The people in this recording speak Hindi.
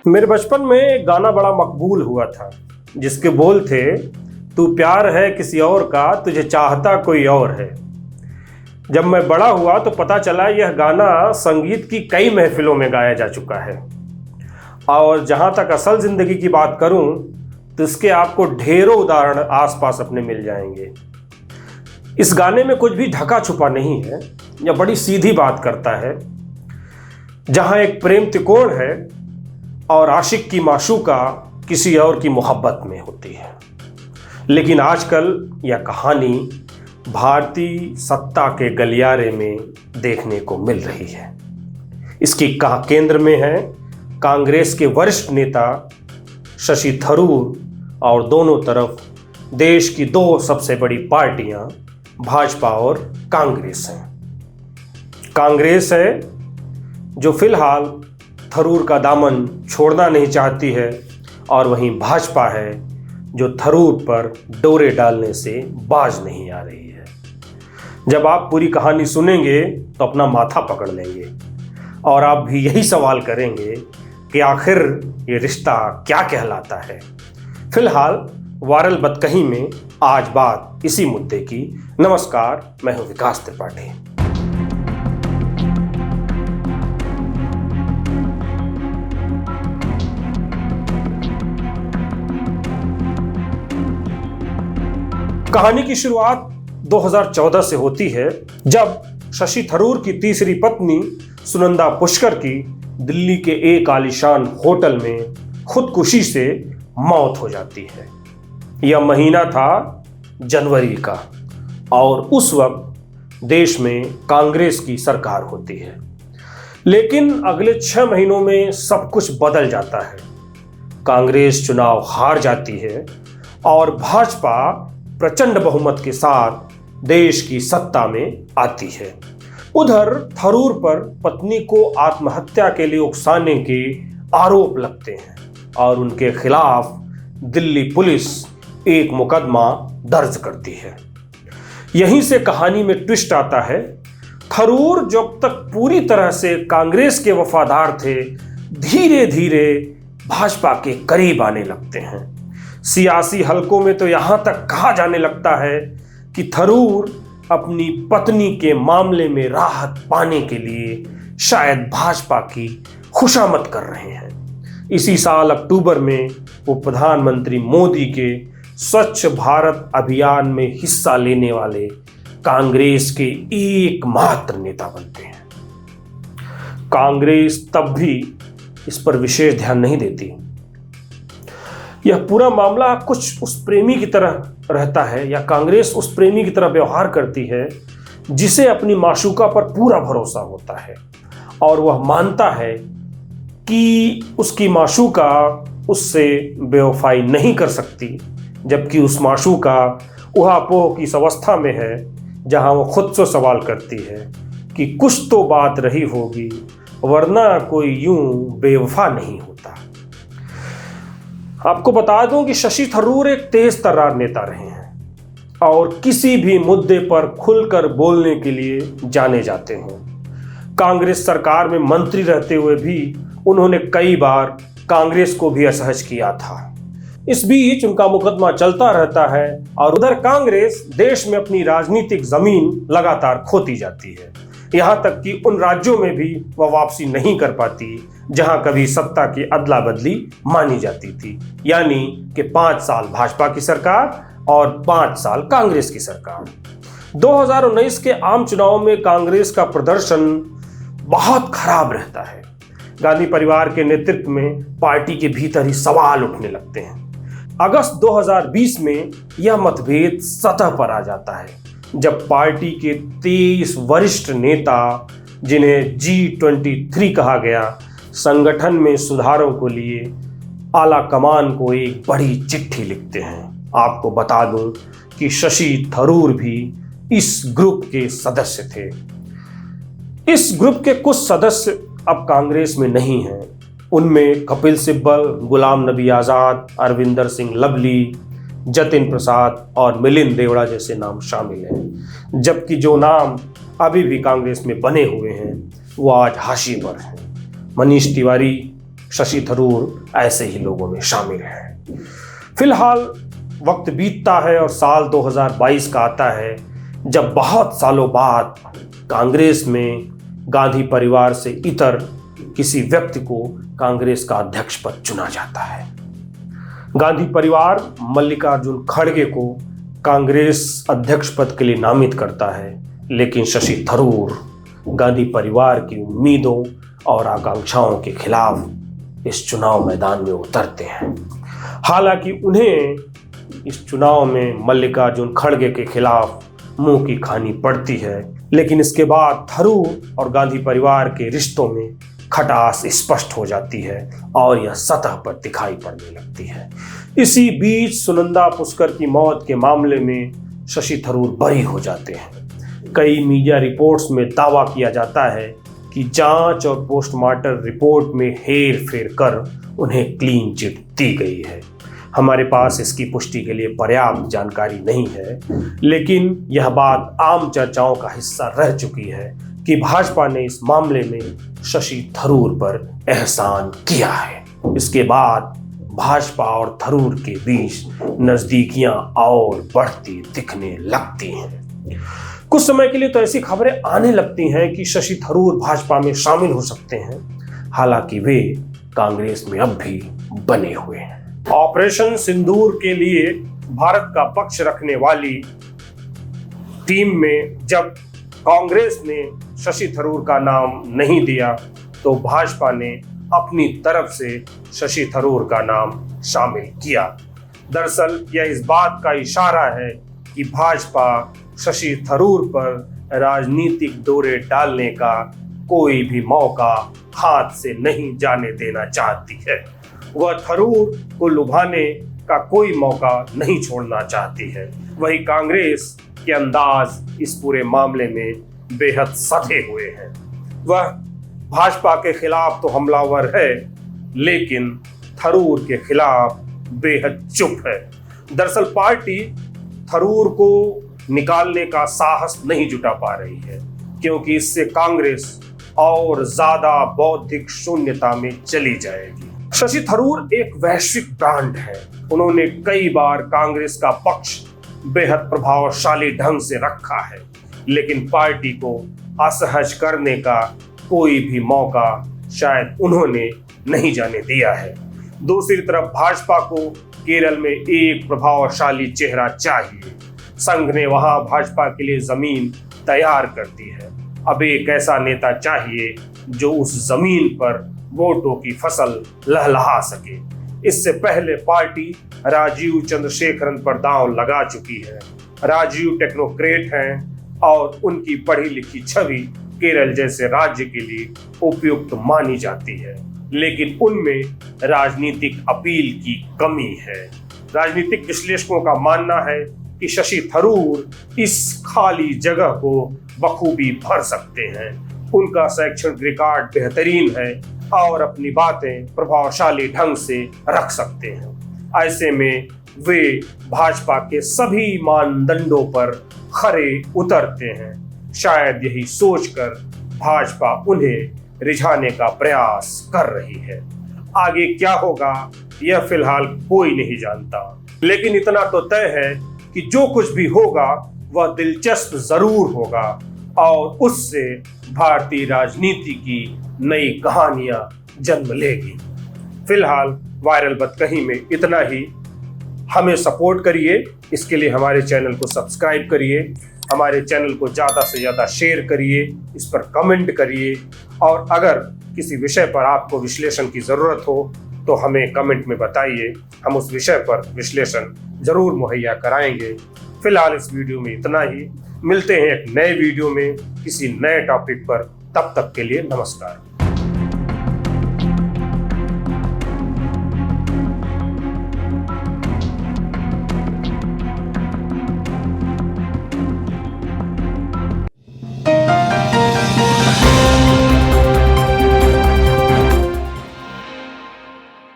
मेरे बचपन में एक गाना बड़ा मकबूल हुआ था जिसके बोल थे, तू प्यार है किसी और का, तुझे चाहता कोई और है। जब मैं बड़ा हुआ तो पता चला यह गाना संगीत की कई महफिलों में गाया जा चुका है। और जहाँ तक असल ज़िंदगी की बात करूँ तो इसके आपको ढेरों उदाहरण आसपास अपने मिल जाएंगे। इस गाने में कुछ भी ढका छुपा नहीं है, यह बड़ी सीधी बात करता है। जहाँ एक प्रेम त्रिकोण है और आशिक की माशूका किसी और की मोहब्बत में होती है। लेकिन आजकल यह कहानी भारतीय सत्ता के गलियारे में देखने को मिल रही है। इसकी केंद्र में है कांग्रेस के वरिष्ठ नेता शशि थरूर और दोनों तरफ देश की दो सबसे बड़ी पार्टियां भाजपा और कांग्रेस हैं। कांग्रेस है जो फिलहाल थरूर का दामन छोड़ना नहीं चाहती है और वहीं भाजपा है जो थरूर पर डोरे डालने से बाज नहीं आ रही है। जब आप पूरी कहानी सुनेंगे तो अपना माथा पकड़ लेंगे और आप भी यही सवाल करेंगे कि आखिर ये रिश्ता क्या कहलाता है। फिलहाल वायरल बदकही में आज बात इसी मुद्दे की। नमस्कार, मैं हूं विकास त्रिपाठी। कहानी की शुरुआत 2014 से होती है जब शशि थरूर की तीसरी पत्नी सुनंदा पुष्कर की दिल्ली के एक आलीशान होटल में खुदकुशी से मौत हो जाती है। यह महीना था जनवरी का और उस वक्त देश में कांग्रेस की सरकार होती है। लेकिन अगले 6 महीनों में सब कुछ बदल जाता है। कांग्रेस चुनाव हार जाती है और भाजपा प्रचंड बहुमत के साथ देश की सत्ता में आती है। उधर थरूर पर पत्नी को आत्महत्या के लिए उकसाने के आरोप लगते हैं और उनके खिलाफ दिल्ली पुलिस एक मुकदमा दर्ज करती है। यहीं से कहानी में ट्विस्ट आता है। थरूर जब तक पूरी तरह से कांग्रेस के वफादार थे, धीरे धीरे भाजपा के करीब आने लगते हैं। सियासी हलकों में तो यहां तक कहा जाने लगता है कि थरूर अपनी पत्नी के मामले में राहत पाने के लिए शायद भाजपा की खुशामद कर रहे हैं। इसी साल अक्टूबर में वो प्रधानमंत्री मोदी के स्वच्छ भारत अभियान में हिस्सा लेने वाले कांग्रेस के एकमात्र नेता बनते हैं। कांग्रेस तब भी इस पर विशेष ध्यान नहीं देती। यह पूरा मामला कुछ उस प्रेमी की तरह रहता है, या कांग्रेस उस प्रेमी की तरह व्यवहार करती है जिसे अपनी माशूका पर पूरा भरोसा होता है और वह मानता है कि उसकी माशूका उससे बेवफाई नहीं कर सकती, जबकि उस माशूका उहापोह की इस अवस्था में है जहां वो खुद से सवाल करती है कि कुछ तो बात रही होगी, वरना कोई यूं बेवफा नहीं होता। आपको बता दूं कि शशि थरूर एक तेज तर्रार नेता रहे हैं और किसी भी मुद्दे पर खुलकर बोलने के लिए जाने जाते हैं। कांग्रेस सरकार में मंत्री रहते हुए भी उन्होंने कई बार कांग्रेस को भी असहज किया था। इस बीच उनका मुकदमा चलता रहता है और उधर कांग्रेस देश में अपनी राजनीतिक जमीन लगातार खोती जाती है। यहां तक कि उन राज्यों में भी वह वापसी नहीं कर पाती जहां कभी सत्ता की अदला बदली मानी जाती थी, यानी कि 5 साल भाजपा की सरकार और 5 साल कांग्रेस की सरकार। 2019 के आम चुनाव में कांग्रेस का प्रदर्शन बहुत खराब रहता है। गांधी परिवार के नेतृत्व में पार्टी के भीतर ही सवाल उठने लगते हैं। अगस्त 2020 में यह मतभेद सतह पर आ जाता है जब पार्टी के 23 वरिष्ठ नेता, जिन्हें G23 कहा गया, संगठन में सुधारों को लिए आला कमान को एक बड़ी चिट्ठी लिखते हैं। आपको बता दूं कि शशि थरूर भी इस ग्रुप के सदस्य थे। इस ग्रुप के कुछ सदस्य अब कांग्रेस में नहीं हैं। उनमें कपिल सिब्बल, गुलाम नबी आज़ाद, अरविंदर सिंह लवली, जतिन प्रसाद और मिलिंद देवड़ा जैसे नाम शामिल हैं। जबकि जो नाम अभी भी कांग्रेस में बने हुए हैं वो आज हाशिए पर हैं। मनीष तिवारी, शशि थरूर ऐसे ही लोगों में शामिल हैं। फिलहाल वक्त बीतता है और साल 2022 का आता है, जब बहुत सालों बाद कांग्रेस में गांधी परिवार से इतर किसी व्यक्ति को कांग्रेस का अध्यक्ष पद चुना जाता है। गांधी परिवार मल्लिकार्जुन खड़गे को कांग्रेस अध्यक्ष पद के लिए नामित करता है, लेकिन शशि थरूर गांधी परिवार की उम्मीदों और आकांक्षाओं के खिलाफ इस चुनाव मैदान में उतरते हैं। हालांकि उन्हें इस चुनाव में मल्लिकार्जुन खड़गे के खिलाफ मुंह की खानी पड़ती है, लेकिन इसके बाद थरूर और गांधी परिवार के रिश्तों में खटास स्पष्ट हो जाती है और यह सतह पर दिखाई पड़ने लगती है। इसी बीच सुनंदा पुष्कर की मौत के मामले में शशि थरूर बरी हो जाते हैं। कई मीडिया रिपोर्ट्स में दावा किया जाता है कि जांच और पोस्टमार्टम रिपोर्ट में हेर फेर कर उन्हें क्लीन चिट दी गई है। हमारे पास इसकी पुष्टि के लिए पर्याप्त जानकारी नहीं है, लेकिन यह बात आम चर्चाओं का हिस्सा रह चुकी है कि भाजपा ने इस मामले में शशि थरूर पर एहसान किया है। इसके बाद भाजपा और थरूर के बीच नजदीकियां और बढ़ती दिखने लगती हैं। कुछ समय के लिए तो ऐसी खबरें आने लगती हैं कि शशि थरूर भाजपा में शामिल हो सकते हैं, हालांकि वे कांग्रेस में अब भी बने हुए हैं। ऑपरेशन सिंदूर के लिए भारत का पक्ष रखने वाली टीम में जब कांग्रेस ने शशि थरूर का नाम नहीं दिया, तो भाजपा ने अपनी तरफ से शशि थरूर का नाम शामिल किया। दरअसल यह इस बात का इशारा है कि भाजपा शशि थरूर पर राजनीतिक डोरे डालने का कोई भी मौका हाथ से नहीं जाने देना चाहती है। वह थरूर को लुभाने का कोई मौका नहीं छोड़ना चाहती है। वही कांग्रेस के अंदाज इस पूरे मामले में बेहद सधे हुए हैं। वह भाजपा के खिलाफ तो हमलावर है, लेकिन थरूर के खिलाफ बेहद चुप है। दरअसल पार्टी थरूर को निकालने का साहस नहीं जुटा पा रही है, क्योंकि इससे कांग्रेस और ज्यादा बौद्धिक शून्यता में चली जाएगी। शशि थरूर एक वैश्विक ब्रांड है। उन्होंने कई बार कांग्रेस का पक्ष बेहद प्रभावशाली ढंग से रखा है, लेकिन पार्टी को असहज करने का कोई भी मौका शायद उन्होंने नहीं जाने दिया है। दूसरी तरफ भाजपा को केरल में एक प्रभावशाली चेहरा चाहिए। संघ ने वहां भाजपा के लिए जमीन तैयार कर दी है। अब एक ऐसा नेता चाहिए जो उस जमीन पर वोटों की फसल लहलहा सके। इससे पहले पार्टी राजीव चंद्रशेखरन पर दांव लगा चुकी है। राजीव टेक्नोक्रेट हैं और उनकी पढ़ी लिखी छवि केरल जैसे राज्य के लिए उपयुक्त मानी जाती है, लेकिन उनमें राजनीतिक अपील की कमी है। राजनीतिक विश्लेषकों का मानना है कि शशि थरूर इस खाली जगह को बखूबी भर सकते हैं। उनका शैक्षणिक रिकॉर्ड बेहतरीन है और अपनी बातें प्रभावशाली ढंग से रख सकते हैं। ऐसे में वे भाजपा के सभी मानदंडों पर खरे उतरते हैं। शायद यही सोचकर भाजपा उन्हें रिझाने का प्रयास कर रही है। आगे क्या होगा यह फिलहाल कोई नहीं जानता, लेकिन इतना तो तय है कि जो कुछ भी होगा वह दिलचस्प जरूर होगा और उससे भारतीय राजनीति की नई कहानियां जन्म लेगी। फिलहाल वायरल बदकही में इतना ही। हमें सपोर्ट करिए, इसके लिए हमारे चैनल को सब्सक्राइब करिए, हमारे चैनल को ज़्यादा से ज़्यादा शेयर करिए, इस पर कमेंट करिए, और अगर किसी विषय पर आपको विश्लेषण की ज़रूरत हो तो हमें कमेंट में बताइए। हम उस विषय पर विश्लेषण जरूर मुहैया कराएंगे। फिलहाल इस वीडियो में इतना ही। मिलते हैं एक नए वीडियो में किसी नए टॉपिक पर। तब तक के लिए नमस्कार।